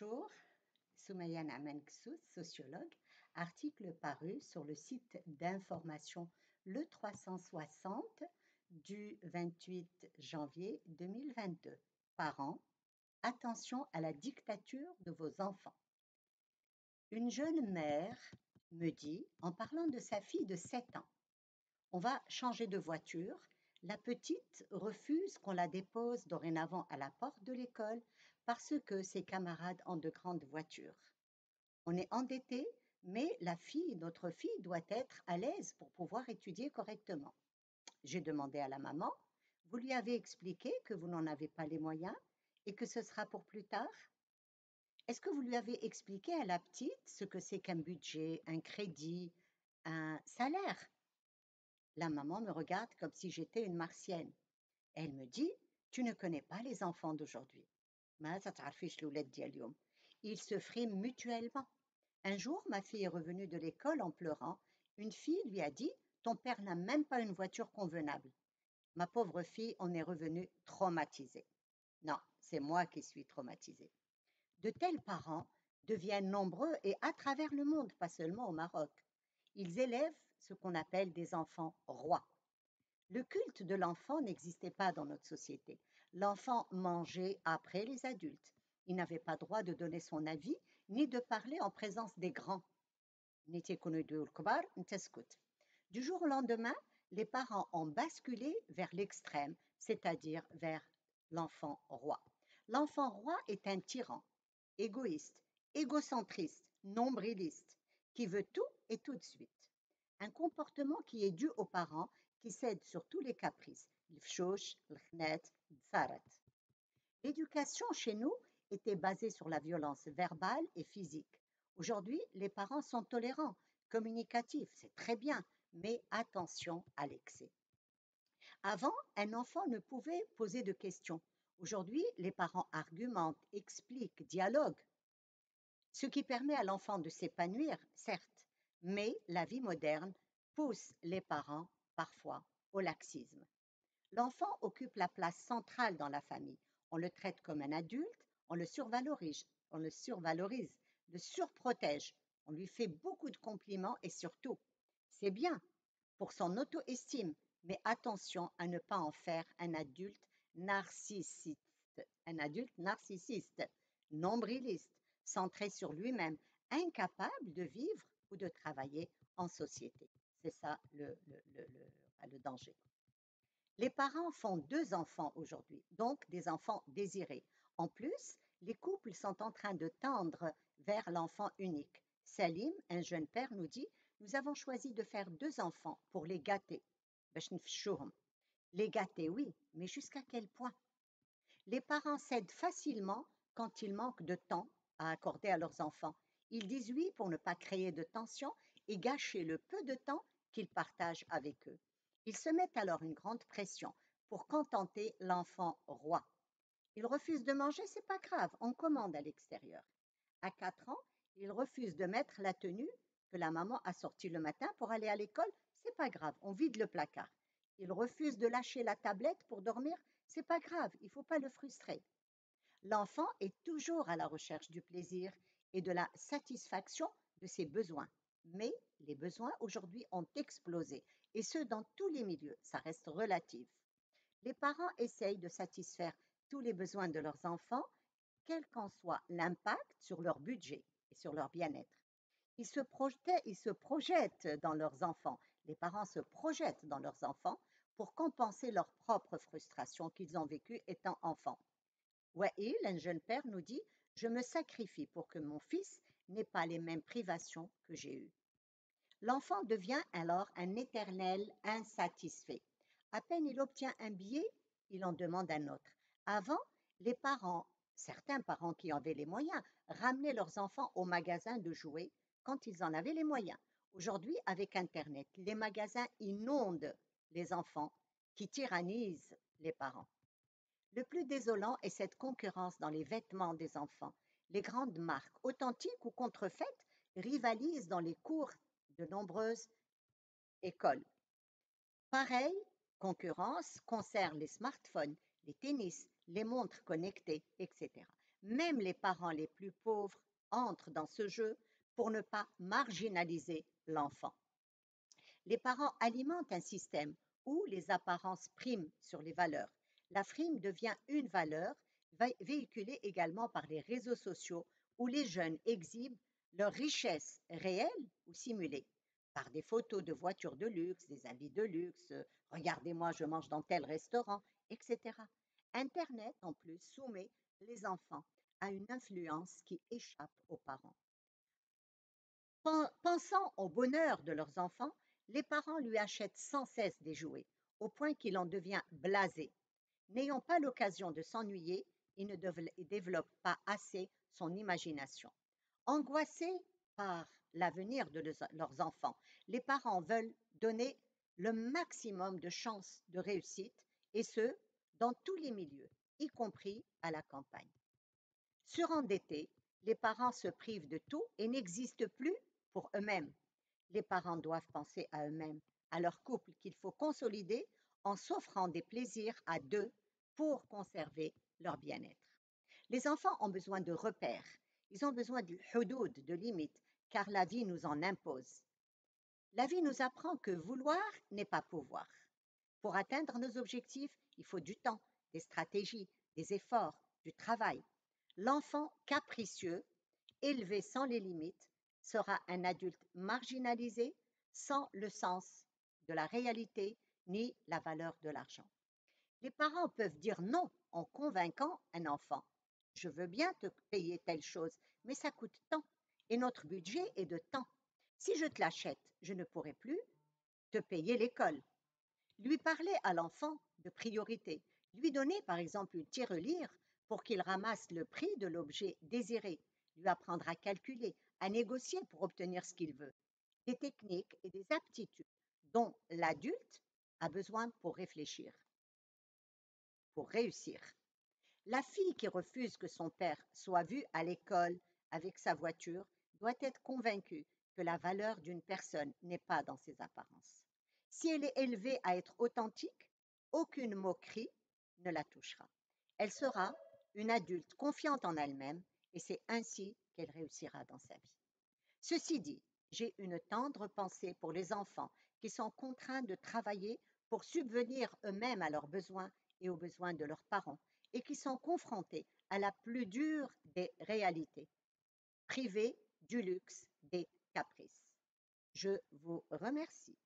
Bonjour, Soumaya Naaman Ksous, sociologue, article paru sur le site d'information Le 360 du 28 janvier 2022. Parents, attention à la dictature de vos enfants. Une jeune mère me dit, en parlant de sa fille de 7 ans, on va changer de voiture. La petite refuse qu'on la dépose dorénavant à la porte de l'école parce que ses camarades ont de grandes voitures. On est endetté, mais notre fille doit être à l'aise pour pouvoir étudier correctement. J'ai demandé à la maman, vous lui avez expliqué que vous n'en avez pas les moyens et que ce sera pour plus tard? Est-ce que vous lui avez expliqué à la petite ce que c'est qu'un budget, un crédit, un salaire? La maman me regarde comme si j'étais une martienne. Elle me dit, tu ne connais pas les enfants d'aujourd'hui. Ils se friment mutuellement. Un jour, ma fille est revenue de l'école en pleurant. Une fille lui a dit, ton père n'a même pas une voiture convenable. Ma pauvre fille en est revenue traumatisée. Non, c'est moi qui suis traumatisée. De tels parents deviennent nombreux et à travers le monde, pas seulement au Maroc. Ils élèvent ce qu'on appelle des enfants rois. Le culte de l'enfant n'existait pas dans notre société. L'enfant mangeait après les adultes. Il n'avait pas droit de donner son avis ni de parler en présence des grands. Du jour au lendemain, les parents ont basculé vers l'extrême, c'est-à-dire vers l'enfant roi. L'enfant roi est un tyran, égoïste, égocentriste, nombriliste, qui veut tout et tout de suite. Un comportement qui est dû aux parents qui cèdent sur tous les caprices. L'éducation chez nous était basée sur la violence verbale et physique. Aujourd'hui, les parents sont tolérants, communicatifs, c'est très bien, mais attention à l'excès. Avant, un enfant ne pouvait poser de questions. Aujourd'hui, les parents argumentent, expliquent, dialoguent, ce qui permet à l'enfant de s'épanouir, certes, mais la vie moderne pousse les parents parfois au laxisme. L'enfant occupe la place centrale dans la famille. On le traite comme un adulte, on le survalorise, le surprotège, on lui fait beaucoup de compliments et surtout, c'est bien pour son auto-estime, mais attention à ne pas en faire un adulte narcissiste, nombriliste, centré sur lui-même, incapable de vivre ou de travailler en société. C'est ça le danger. Les parents font 2 enfants aujourd'hui, donc des enfants désirés. En plus, les couples sont en train de tendre vers l'enfant unique. Salim, un jeune père, nous dit, nous avons choisi de faire 2 enfants pour les gâter. Les gâter, oui, mais jusqu'à quel point? Les parents cèdent facilement quand ils manquent de temps à accorder à leurs enfants. Ils disent oui pour ne pas créer de tension et gâcher le peu de temps qu'ils partagent avec eux. Ils se mettent alors une grande pression pour contenter l'enfant roi. Il refuse de manger, c'est pas grave, on commande à l'extérieur. À 4 ans, il refuse de mettre la tenue que la maman a sortie le matin pour aller à l'école, c'est pas grave, on vide le placard. Il refuse de lâcher la tablette pour dormir, c'est pas grave, il ne faut pas le frustrer. L'enfant est toujours à la recherche du plaisir et de la satisfaction de ses besoins. Mais les besoins aujourd'hui ont explosé, et ce dans tous les milieux, ça reste relatif. Les parents essayent de satisfaire tous les besoins de leurs enfants, quel qu'en soit l'impact sur leur budget et sur leur bien-être. Ils se projettent dans leurs enfants. Les parents se projettent dans leurs enfants pour compenser leurs propres frustrations qu'ils ont vécues étant enfants. Wael, un jeune père, nous dit, je me sacrifie pour que mon fils n'ait pas les mêmes privations que j'ai eues. L'enfant devient alors un éternel insatisfait. À peine il obtient un billet, il en demande un autre. Avant, les parents, certains parents qui avaient les moyens, ramenaient leurs enfants au magasin de jouets quand ils en avaient les moyens. Aujourd'hui, avec Internet, les magasins inondent les enfants qui tyrannisent les parents. Le plus désolant est cette concurrence dans les vêtements des enfants. Les grandes marques, authentiques ou contrefaites, rivalisent dans les cours de nombreuses écoles. Pareille concurrence concerne les smartphones, les tennis, les montres connectées, etc. Même les parents les plus pauvres entrent dans ce jeu pour ne pas marginaliser l'enfant. Les parents alimentent un système où les apparences priment sur les valeurs. La frime devient une valeur véhiculée également par les réseaux sociaux où les jeunes exhibent leur richesse réelle ou simulée par des photos de voitures de luxe, des habits de luxe, regardez-moi, je mange dans tel restaurant, etc. Internet, en plus, soumet les enfants à une influence qui échappe aux parents. Pensant au bonheur de leurs enfants, les parents lui achètent sans cesse des jouets, au point qu'il en devient blasé. N'ayant pas l'occasion de s'ennuyer, il ne développe pas assez son imagination. Angoissés par l'avenir de leurs enfants, les parents veulent donner le maximum de chances de réussite, et ce, dans tous les milieux, y compris à la campagne. Surendettés, les parents se privent de tout et n'existent plus pour eux-mêmes. Les parents doivent penser à eux-mêmes, à leur couple qu'il faut consolider en s'offrant des plaisirs à deux pour conserver leur bien-être. Les enfants ont besoin de repères, ils ont besoin de hudud, de limites, car la vie nous en impose. La vie nous apprend que vouloir n'est pas pouvoir. Pour atteindre nos objectifs, il faut du temps, des stratégies, des efforts, du travail. L'enfant capricieux, élevé sans les limites, sera un adulte marginalisé, sans le sens de la réalité ni la valeur de l'argent. Les parents peuvent dire non en convainquant un enfant. Je veux bien te payer telle chose, mais ça coûte tant et notre budget est de temps. Si je te l'achète, je ne pourrai plus te payer l'école. Lui parler à l'enfant de priorité, lui donner par exemple une tirelire pour qu'il ramasse le prix de l'objet désiré, lui apprendre à calculer, à négocier pour obtenir ce qu'il veut, des techniques et des aptitudes dont l'adulte a besoin pour réfléchir, pour réussir. La fille qui refuse que son père soit vu à l'école avec sa voiture doit être convaincue que la valeur d'une personne n'est pas dans ses apparences. Si elle est élevée à être authentique, aucune moquerie ne la touchera. Elle sera une adulte confiante en elle-même et c'est ainsi qu'elle réussira dans sa vie. Ceci dit, j'ai une tendre pensée pour les enfants qui sont contraints de travailler pour subvenir eux-mêmes à leurs besoins et aux besoins de leurs parents et qui sont confrontés à la plus dure des réalités, privés du luxe des caprices. Je vous remercie.